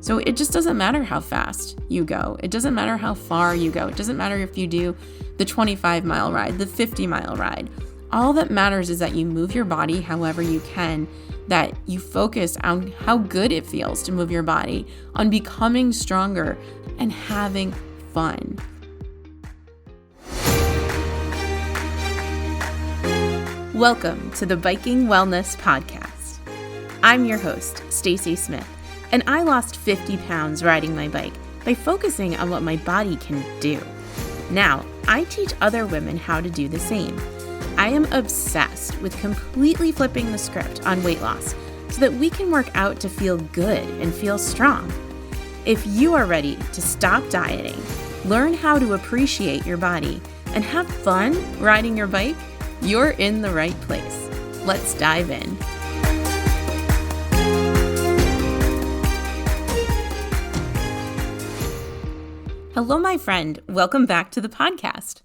So it just doesn't matter how fast you go. It doesn't matter how far you go. It doesn't matter if you do the 25-mile ride, the 50-mile ride. All that matters is that you move your body however you can, that you focus on how good it feels to move your body, on becoming stronger and having fun. Welcome to the Biking Wellness Podcast. I'm your host, Stacy Smith, and I lost 50 pounds riding my bike by focusing on what my body can do. Now, I teach other women how to do the same. I am obsessed with completely flipping the script on weight loss so that we can work out to feel good and feel strong. If you are ready to stop dieting, learn how to appreciate your body, and have fun riding your bike, you're in the right place. Let's dive in. Hello, my friend. Welcome back to the podcast.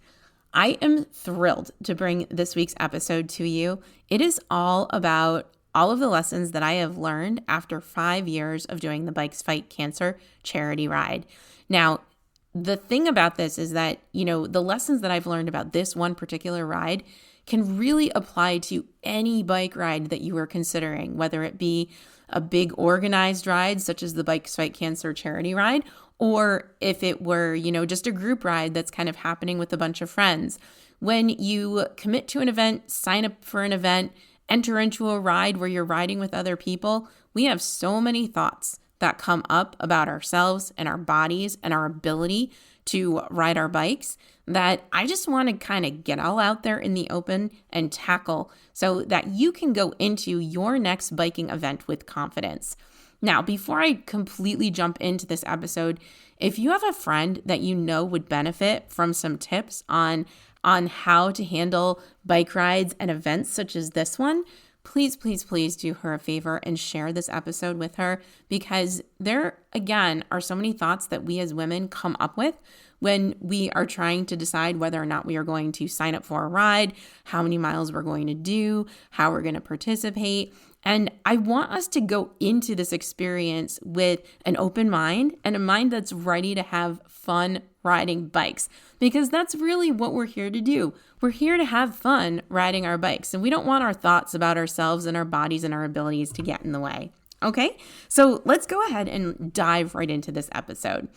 I am thrilled to bring this week's episode to you. It is all about all of the lessons that I have learned after 5 years of doing the Bikes Fight Cancer charity ride. Now, the thing about this is that, the lessons that I've learned about this one particular ride can really apply to any bike ride that you are considering, whether it be a big organized ride such as the Bikes Fight Cancer charity ride, or if it were, just a group ride that's kind of happening with a bunch of friends. When you commit to an event, sign up for an event, enter into a ride where you're riding with other people, we have so many thoughts that come up about ourselves and our bodies and our ability to ride our bikes that I just want to kind of get all out there in the open and tackle so that you can go into your next biking event with confidence. Now, before I completely jump into this episode, if you have a friend that you know would benefit from some tips on how to handle bike rides and events such as this one, please do her a favor and share this episode with her, because there, again, are so many thoughts that we as women come up with when we are trying to decide whether or not we are going to sign up for a ride, how many miles we're going to do, how we're going to participate. And I want us to go into this experience with an open mind and a mind that's ready to have fun riding bikes, because that's really what we're here to do. We're here to have fun riding our bikes, and we don't want our thoughts about ourselves and our bodies and our abilities to get in the way. Okay, so let's go ahead and dive right into this episode.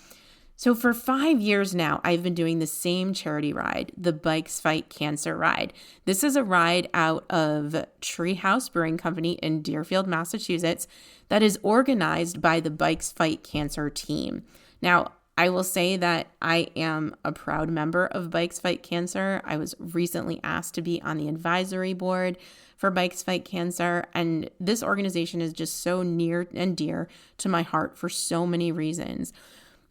So for 5 years now, I've been doing the same charity ride, the Bikes Fight Cancer ride. This is a ride out of Treehouse Brewing Company in Deerfield, Massachusetts, that is organized by the Bikes Fight Cancer team. Now, I will say that I am a proud member of Bikes Fight Cancer. I was recently asked to be on the advisory board for Bikes Fight Cancer, and this organization is just so near and dear to my heart for so many reasons.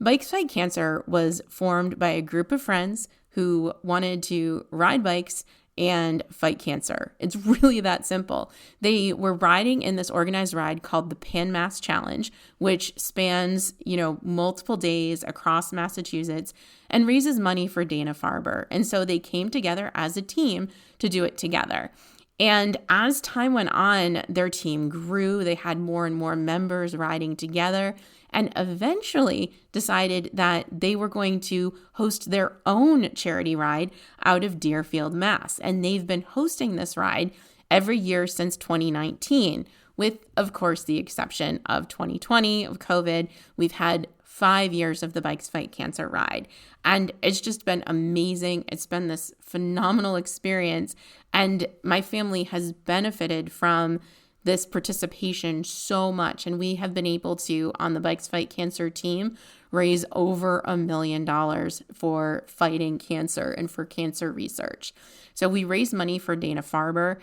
Bikes Fight Cancer was formed by a group of friends who wanted to ride bikes and fight cancer. It's really that simple. They were riding in this organized ride called the Pan Mass Challenge, which spans, multiple days across Massachusetts and raises money for Dana-Farber. And so they came together as a team to do it together. And as time went on, their team grew. They had more and more members riding together, and eventually decided that they were going to host their own charity ride out of Deerfield, Mass. And they've been hosting this ride every year since 2019, with, of course, the exception of 2020, of COVID. We've had 5 years of the Bikes Fight Cancer ride, and it's just been amazing. It's been this phenomenal experience, and my family has benefited from this participation so much. And we have been able to, on the Bikes Fight Cancer team, raise over $1 million for fighting cancer and for cancer research. So we raised money for Dana-Farber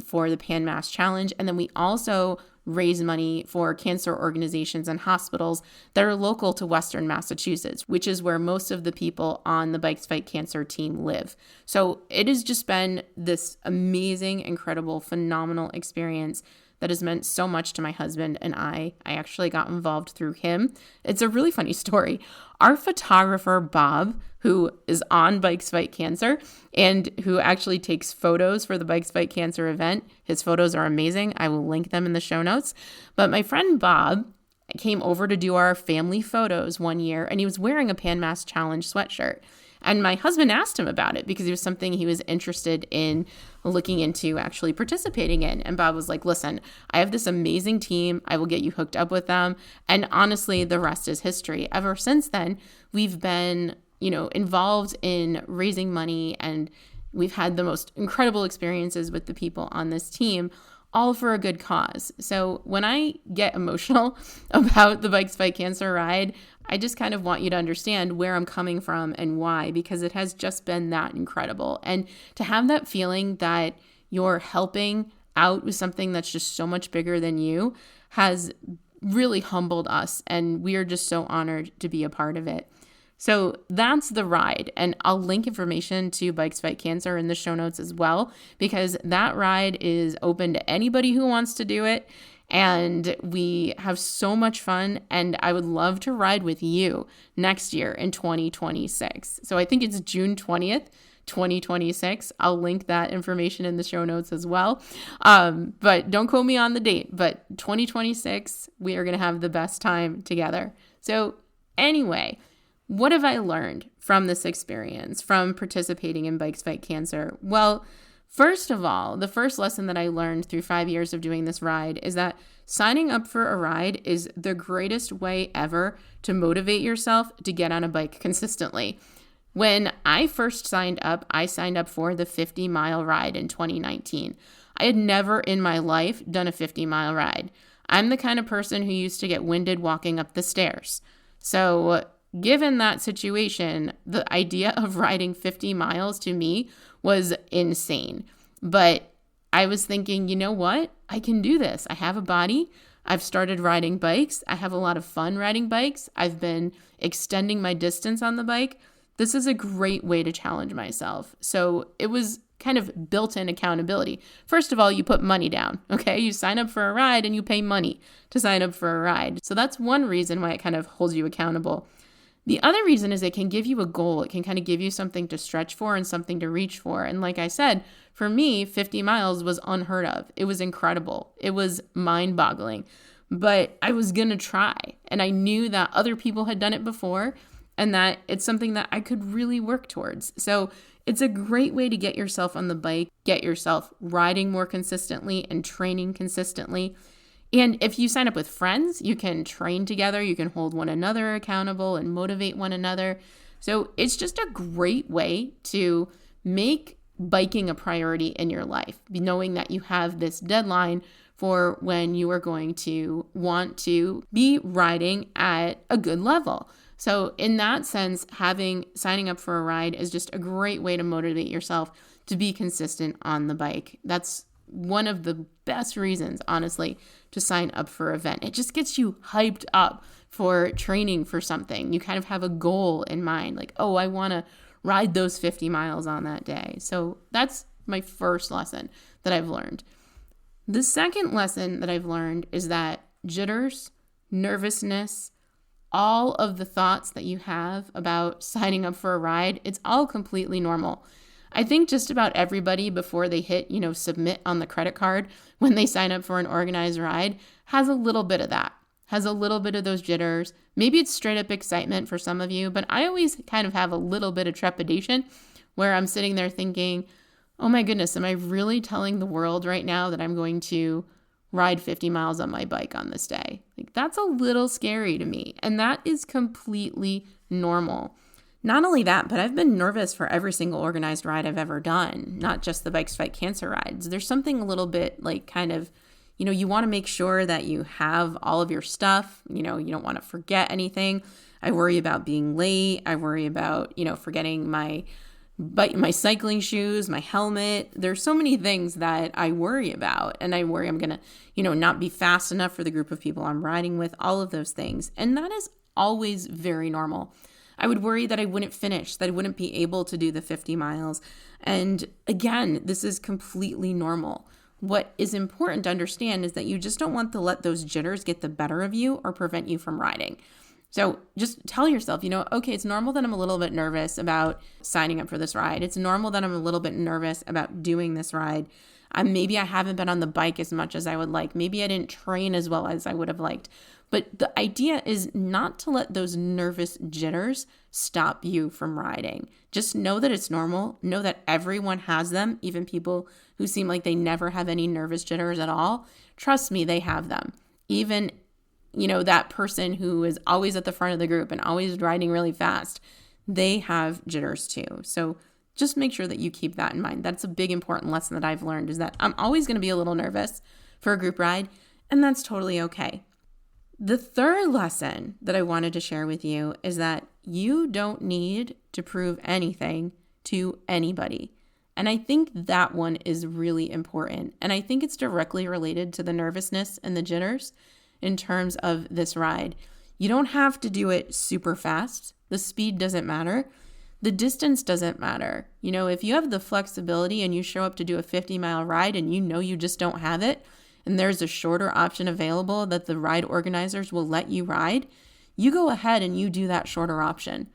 for the Pan Mass Challenge. And then we also raise money for cancer organizations and hospitals that are local to Western Massachusetts, which is where most of the people on the Bikes Fight Cancer team live. So it has just been this amazing, incredible, phenomenal experience that has meant so much to my husband and I. I actually got involved through him. It's a really funny story. Our photographer, Bob, who is on Bikes Fight Cancer and who actually takes photos for the Bikes Fight Cancer event. His photos are amazing. I will link them in the show notes. But my friend Bob came over to do our family photos one year, and he was wearing a Pan Mass Challenge sweatshirt. And my husband asked him about it because it was something he was interested in looking into actually participating in. And Bob was like, listen, I have this amazing team. I will get you hooked up with them. And honestly, the rest is history. Ever since then, we've been, involved in raising money, and we've had the most incredible experiences with the people on this team, all for a good cause. So when I get emotional about the Bikes Fight Cancer ride, I just kind of want you to understand where I'm coming from and why, because it has just been that incredible. And to have that feeling that you're helping out with something that's just so much bigger than you has really humbled us. And we are just so honored to be a part of it. So that's the ride. And I'll link information to Bikes Fight Cancer in the show notes as well, because that ride is open to anybody who wants to do it. And we have so much fun. And I would love to ride with you next year in 2026. So I think it's June 20th. 2026. I'll link that information in the show notes as well. But don't quote me on the date, but 2026, we are going to have the best time together. So anyway, what have I learned from this experience, from participating in Bikes Fight Cancer? Well, first of all, the first lesson that I learned through 5 years of doing this ride is that signing up for a ride is the greatest way ever to motivate yourself to get on a bike consistently. When I first signed up, I signed up for the 50-mile ride in 2019. I had never in my life done a 50-mile ride. I'm the kind of person who used to get winded walking up the stairs. So given that situation, the idea of riding 50 miles to me was insane. But I was thinking, you know what? I can do this. I have a body. I've started riding bikes. I have a lot of fun riding bikes. I've been extending my distance on the bike. This is a great way to challenge myself. So it was kind of built-in accountability. First of all, you put money down, okay? You sign up for a ride and you pay money to sign up for a ride. So that's one reason why it kind of holds you accountable. The other reason is it can give you a goal. It can kind of give you something to stretch for and something to reach for. And like I said, for me, 50 miles was unheard of. It was incredible. It was mind-boggling. But I was going to try. And I knew that other people had done it before and that it's something that I could really work towards. So it's a great way to get yourself on the bike, get yourself riding more consistently and training consistently. And if you sign up with friends, you can train together, you can hold one another accountable and motivate one another. So it's just a great way to make biking a priority in your life, knowing that you have this deadline for when you are going to want to be riding at a good level. So in that sense, signing up for a ride is just a great way to motivate yourself to be consistent on the bike. That's one of the best reasons, honestly, to sign up for an event. It just gets you hyped up for training for something. You kind of have a goal in mind, like, oh, I want to ride those 50 miles on that day. So that's my first lesson that I've learned. The second lesson that I've learned is that jitters, nervousness, all of the thoughts that you have about signing up for a ride, it's all completely normal. I think just about everybody before they hit, submit on the credit card when they sign up for an organized ride has a little bit of that, has a little bit of those jitters. Maybe it's straight up excitement for some of you, but I always kind of have a little bit of trepidation where I'm sitting there thinking, oh my goodness, am I really telling the world right now that I'm going to ride 50 miles on my bike on this day? Like, that's a little scary to me, and that is completely normal. Not only that, but I've been nervous for every single organized ride I've ever done, not just the Bikes Fight Cancer rides. There's something a little bit like kind of, you want to make sure that you have all of your stuff. You don't want to forget anything. I worry about being late. I worry about, forgetting my cycling shoes, my helmet. There's so many things that I worry about, and I worry I'm going to, not be fast enough for the group of people I'm riding with, all of those things. And that is always very normal. I would worry that I wouldn't finish, that I wouldn't be able to do the 50 miles. And again, this is completely normal. What is important to understand is that you just don't want to let those jitters get the better of you or prevent you from riding. So just tell yourself, okay, it's normal that I'm a little bit nervous about signing up for this ride. It's normal that I'm a little bit nervous about doing this ride. Maybe I haven't been on the bike as much as I would like. Maybe I didn't train as well as I would have liked. But the idea is not to let those nervous jitters stop you from riding. Just know that it's normal. Know that everyone has them, even people who seem like they never have any nervous jitters at all. Trust me, they have them. Even, that person who is always at the front of the group and always riding really fast, they have jitters too. So just make sure that you keep that in mind. That's a big important lesson that I've learned, is that I'm always going to be a little nervous for a group ride, and that's totally okay. The third lesson that I wanted to share with you is that you don't need to prove anything to anybody. And I think that one is really important. And I think it's directly related to the nervousness and the jitters in terms of this ride. You don't have to do it super fast. The speed doesn't matter. The distance doesn't matter. If you have the flexibility and you show up to do a 50-mile ride and you just don't have it, and there's a shorter option available that the ride organizers will let you ride, you go ahead and you do that shorter option.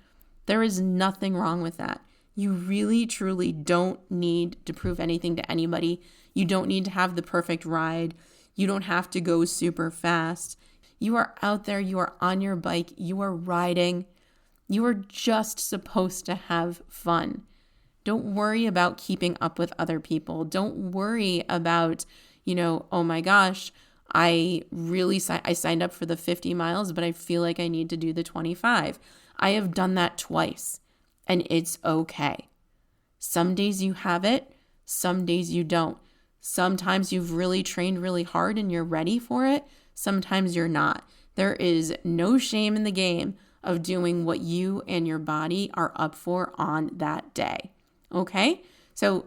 There is nothing wrong with that. You really, truly don't need to prove anything to anybody. You don't need to have the perfect ride. You don't have to go super fast. You are out there. You are on your bike. You are riding. You are just supposed to have fun. Don't worry about keeping up with other people. Don't worry about, oh my gosh, I signed up for the 50 miles, but I feel like I need to do the 25. I have done that twice, and it's okay. Some days you have it, some days you don't. Sometimes you've really trained really hard and you're ready for it. Sometimes you're not. There is no shame in the game of doing what you and your body are up for on that day. Okay? So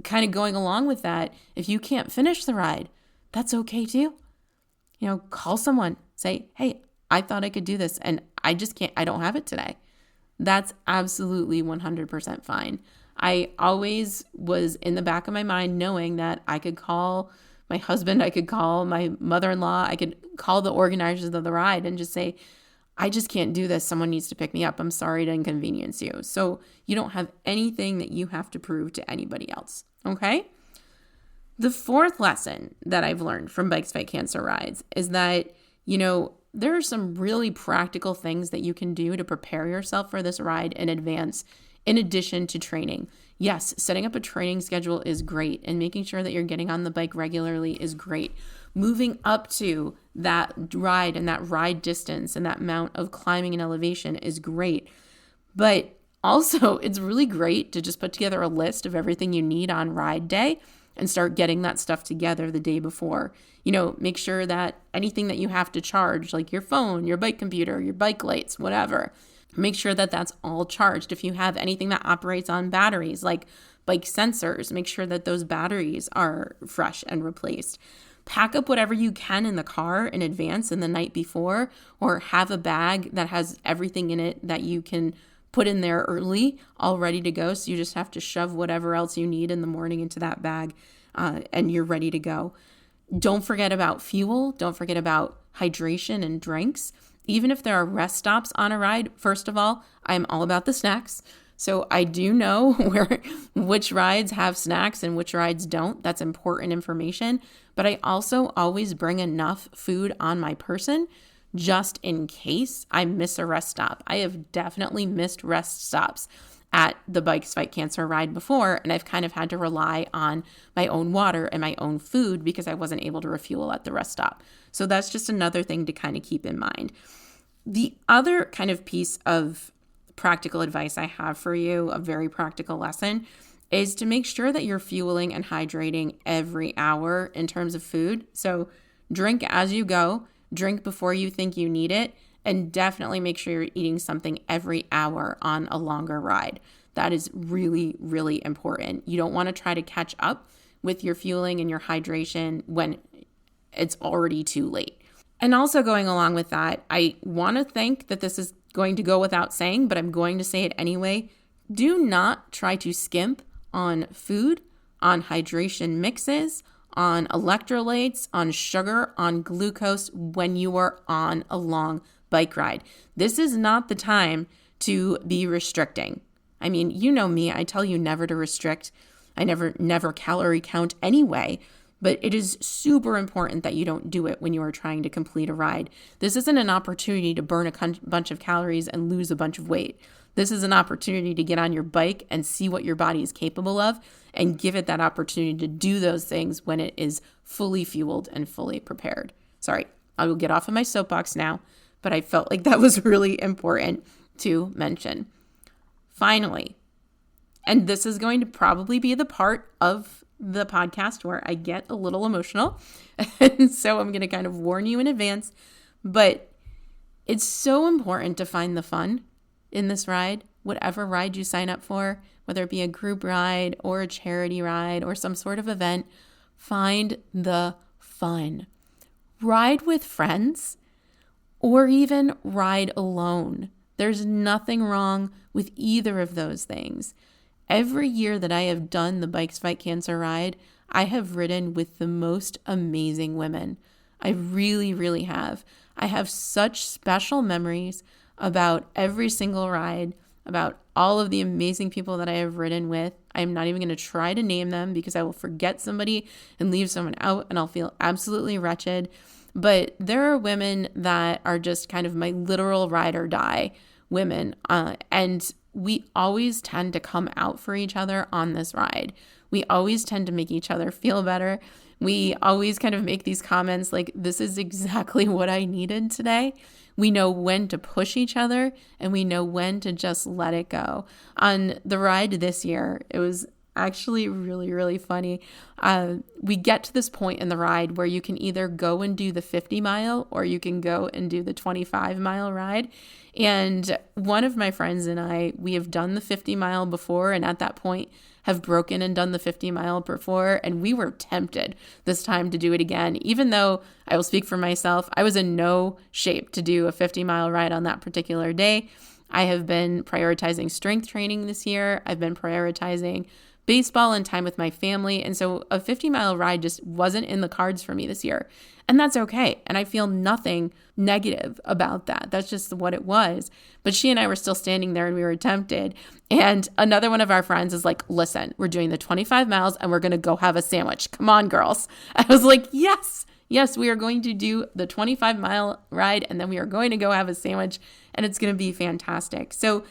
kind of going along with that, if you can't finish the ride, that's okay too. Call someone, say, hey, I thought I could do this and I just can't, I don't have it today. That's absolutely 100% fine. I always was in the back of my mind knowing that I could call my husband, I could call my mother-in-law, I could call the organizers of the ride and just say, I just can't do this. Someone needs to pick me up. I'm sorry to inconvenience you. So you don't have anything that you have to prove to anybody else. Okay? The fourth lesson that I've learned from Bikes Fight Cancer rides is that, there are some really practical things that you can do to prepare yourself for this ride in advance, in addition to training. Yes, setting up a training schedule is great, and making sure that you're getting on the bike regularly is great. Moving up to that ride and that ride distance and that amount of climbing and elevation is great. But also, it's really great to just put together a list of everything you need on ride day and start getting that stuff together the day before. Make sure that anything that you have to charge, like your phone, your bike computer, your bike lights, whatever, make sure that that's all charged. If you have anything that operates on batteries, like bike sensors, make sure that those batteries are fresh and replaced. Pack up whatever you can in the car in advance and the night before, or have a bag that has everything in it that you can put in there early, all ready to go. So you just have to shove whatever else you need in the morning into that bag and you're ready to go. Don't forget about fuel. Don't forget about hydration and drinks. Even if there are rest stops on a ride, first of all, I'm all about the snacks. So I do know which rides have snacks and which rides don't. That's important information. But I also always bring enough food on my person just in case I miss a rest stop. I have definitely missed rest stops at the Bikes Fight Cancer ride before, and I've kind of had to rely on my own water and my own food because I wasn't able to refuel at the rest stop. So that's just another thing to kind of keep in mind. The other kind of piece of practical advice I have for you, a very practical lesson, is to make sure that you're fueling and hydrating every hour in terms of food. So drink as you go, drink before you think you need it, and definitely make sure you're eating something every hour on a longer ride. That is really, really important. You don't want to try to catch up with your fueling and your hydration when it's already too late. And also going along with that, I want to think that this is going to go without saying, but I'm going to say it anyway. Do not try to skimp on food, on hydration mixes, on electrolytes, on sugar, on glucose when you are on a long bike ride. This is not the time to be restricting. I mean, you know me, I tell you never to restrict. I never calorie count anyway. But it is super important that you don't do it when you are trying to complete a ride. This isn't an opportunity to burn a bunch of calories and lose a bunch of weight. This is an opportunity to get on your bike and see what your body is capable of and give it that opportunity to do those things when it is fully fueled and fully prepared. Sorry, I will get off of my soapbox now, but I felt like that was really important to mention. Finally, and this is going to probably be the part of the podcast where I get a little emotional. And so I'm going to kind of warn you in advance, but it's so important to find the fun in this ride, whatever ride you sign up for, whether it be a group ride or a charity ride or some sort of event, find the fun. Ride with friends or even ride alone. There's nothing wrong with either of those things. Every year that I have done the Bikes Fight Cancer ride, I have ridden with the most amazing women. I really, really have. I have such special memories about every single ride, about all of the amazing people that I have ridden with. I'm not even going to try to name them because I will forget somebody and leave someone out and I'll feel absolutely wretched. But there are women that are just kind of my literal ride or die women. And we always tend to come out for each other on this ride. We always tend to make each other feel better. We always kind of make these comments like, this is exactly what I needed today. We know when to push each other and we know when to just let it go. On the ride this year, it was actually really, really funny. We get to this point in the ride where you can either go and do the 50 mile or you can go and do the 25 mile ride. And one of my friends and I, we have done the 50 mile before, and at that point have broken and done the 50 mile before. And we were tempted this time to do it again, even though I will speak for myself. I was in no shape to do a 50 mile ride on that particular day. I have been prioritizing strength training this year. I've been prioritizing baseball and time with my family. And so a 50 mile ride just wasn't in the cards for me this year. And that's okay. And I feel nothing negative about that. That's just what it was. But she and I were still standing there and we were tempted. And another one of our friends is like, listen, we're doing the 25 miles and we're going to go have a sandwich. Come on, girls. I was like, yes, we are going to do the 25 mile ride and then we are going to go have a sandwich and it's going to be fantastic. So,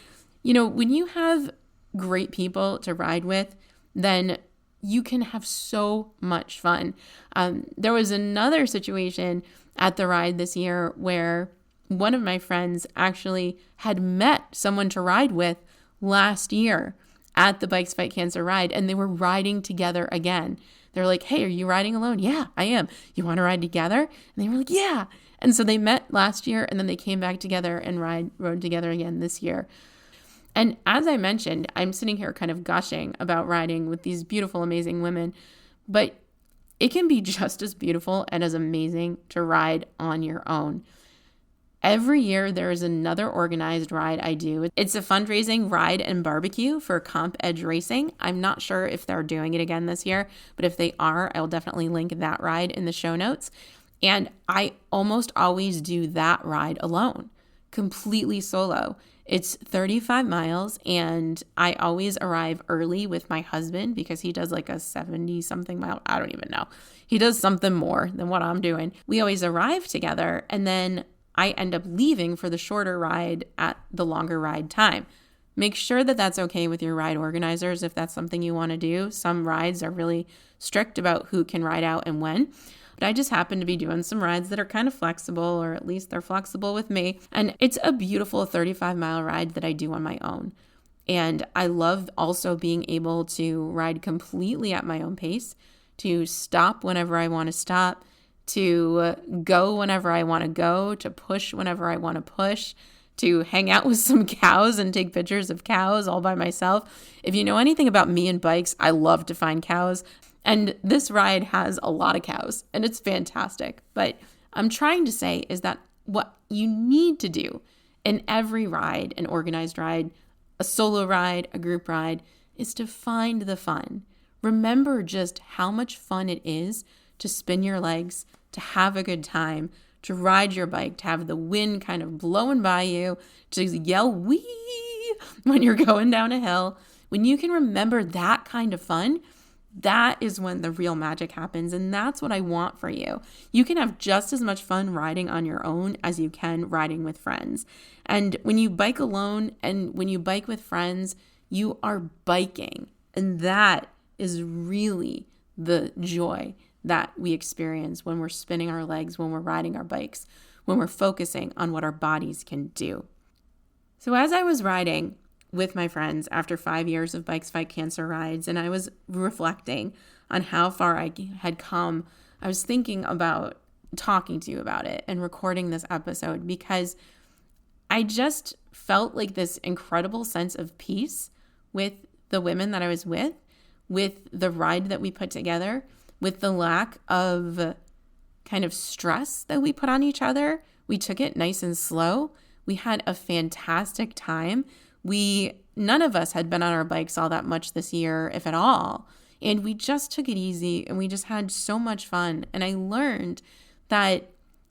when you have great people to ride with, then you can have so much fun. There was another situation at the ride this year where one of my friends actually had met someone to ride with last year at the Bikes Fight Cancer ride, and they were riding together again. They're like, hey, are you riding alone? Yeah, I am. You want to ride together? And they were like, yeah. And so they met last year, and then they came back together and rode together again this year. And as I mentioned, I'm sitting here kind of gushing about riding with these beautiful, amazing women, but it can be just as beautiful and as amazing to ride on your own. Every year, there is another organized ride I do. It's a fundraising ride and barbecue for Comp Edge Racing. I'm not sure if they're doing it again this year, but if they are, I'll definitely link that ride in the show notes. And I almost always do that ride alone, completely solo. It's 35 miles and I always arrive early with my husband because he does like a 70 something mile. I don't even know. He does something more than what I'm doing. We always arrive together and then I end up leaving for the shorter ride at the longer ride time. Make sure that that's okay with your ride organizers if that's something you want to do. Some rides are really strict about who can ride out and when. But I just happen to be doing some rides that are kind of flexible, or at least they're flexible with me. And it's a beautiful 35-mile ride that I do on my own. And I love also being able to ride completely at my own pace, to stop whenever I want to stop, to go whenever I want to go, to push whenever I want to push, to hang out with some cows and take pictures of cows all by myself. If you know anything about me and bikes, I love to find cows. And this ride has a lot of cows, and it's fantastic. But I'm trying to say is that what you need to do in every ride, an organized ride, a solo ride, a group ride, is to find the fun. Remember just how much fun it is to spin your legs, to have a good time, to ride your bike, to have the wind kind of blowing by you, to yell wee when you're going down a hill. When you can remember that kind of fun, That is when the real magic happens, and that's what I want for you. You can have just as much fun riding on your own as you can riding with friends. And when you bike alone and when you bike with friends, you are biking. And that is really the joy that we experience when we're spinning our legs, when we're riding our bikes, when we're focusing on what our bodies can do. So as I was riding with my friends after 5 years of Bikes Fight Cancer rides, and I was reflecting on how far I had come, I was thinking about talking to you about it and recording this episode because I just felt like this incredible sense of peace with the women that I was with the ride that we put together, with the lack of kind of stress that we put on each other. We took it nice and slow. We had a fantastic time. None of us had been on our bikes all that much this year, if at all. And we just took it easy and we just had so much fun. And I learned that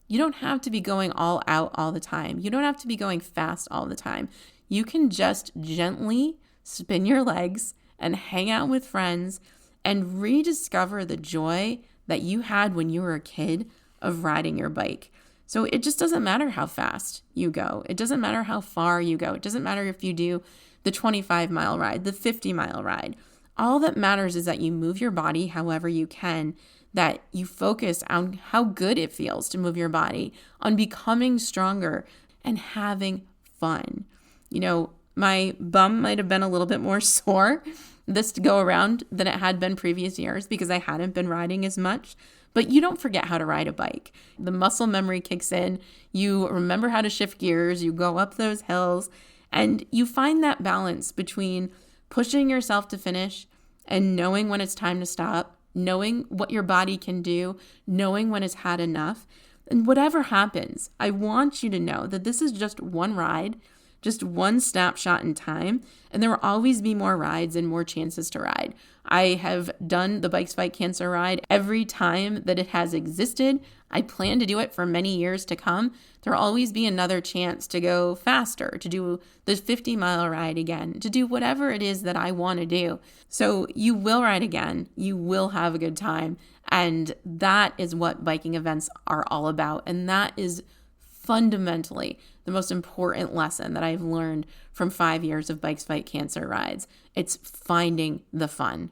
you don't have to be going all out all the time. You don't have to be going fast all the time. You can just gently spin your legs and hang out with friends and rediscover the joy that you had when you were a kid of riding your bike. So it just doesn't matter how fast you go. It doesn't matter how far you go. It doesn't matter if you do the 25-mile ride, the 50-mile ride. All that matters is that you move your body however you can, that you focus on how good it feels to move your body, on becoming stronger and having fun. You know, my bum might have been a little bit more sore this go around than it had been previous years because I hadn't been riding as much. But you don't forget how to ride a bike. The muscle memory kicks in. You remember how to shift gears. You go up those hills and you find that balance between pushing yourself to finish and knowing when it's time to stop, knowing what your body can do, knowing when it's had enough. And whatever happens, I want you to know that this is just one ride, just one snapshot in time, and there will always be more rides and more chances to ride. I have done the Bikes Fight Cancer ride every time that it has existed. I plan to do it for many years to come. There will always be another chance to go faster, to do the 50-mile ride again, to do whatever it is that I want to do. So you will ride again. You will have a good time. And that is what biking events are all about. And that is fundamentally the most important lesson that I've learned from 5 years of Bikes Fight Cancer rides. It's finding the fun.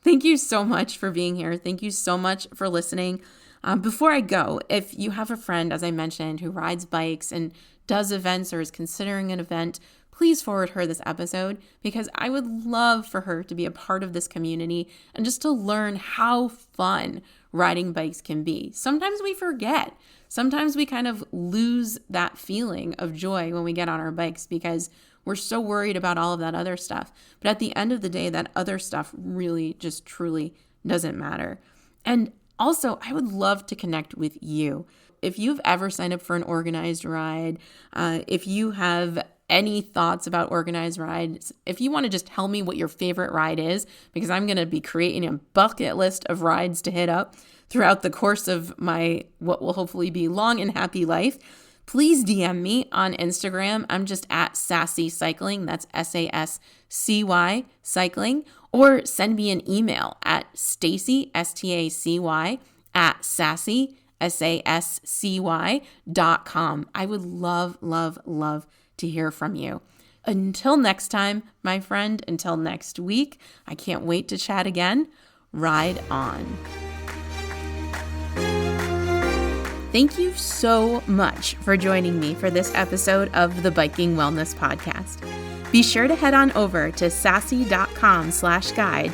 Thank you so much for being here. Thank you so much for listening. Before I go, if you have a friend, as I mentioned, who rides bikes and does events or is considering an event, please forward her this episode because I would love for her to be a part of this community and just to learn how fun riding bikes can be. Sometimes we forget. Sometimes we kind of lose that feeling of joy when we get on our bikes because we're so worried about all of that other stuff. But at the end of the day, that other stuff really just truly doesn't matter. And also, I would love to connect with you. If you've ever signed up for an organized ride, if you have any thoughts about organized rides, if you want to just tell me what your favorite ride is, because I'm going to be creating a bucket list of rides to hit up throughout the course of my what will hopefully be long and happy life, please DM me on Instagram. I'm just at Sassy Cycling. That's SASCY Cycling. Or send me an email at Stacy, STACY, at Sassy, SASCY.com. I would love, love, love to hear from you. Until next time, my friend, until next week, I can't wait to chat again. Ride on. Thank you so much for joining me for this episode of the Biking Wellness Podcast. Be sure to head on over to sassy.com/guide,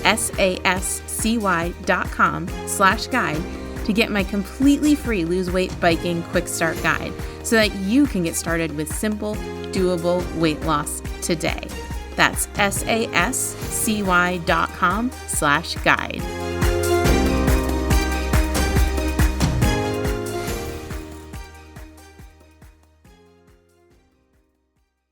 SASCY.com/guide, to get my completely free Lose Weight Biking Quick Start Guide so that you can get started with simple, doable weight loss today. That's SASCY.com/guide.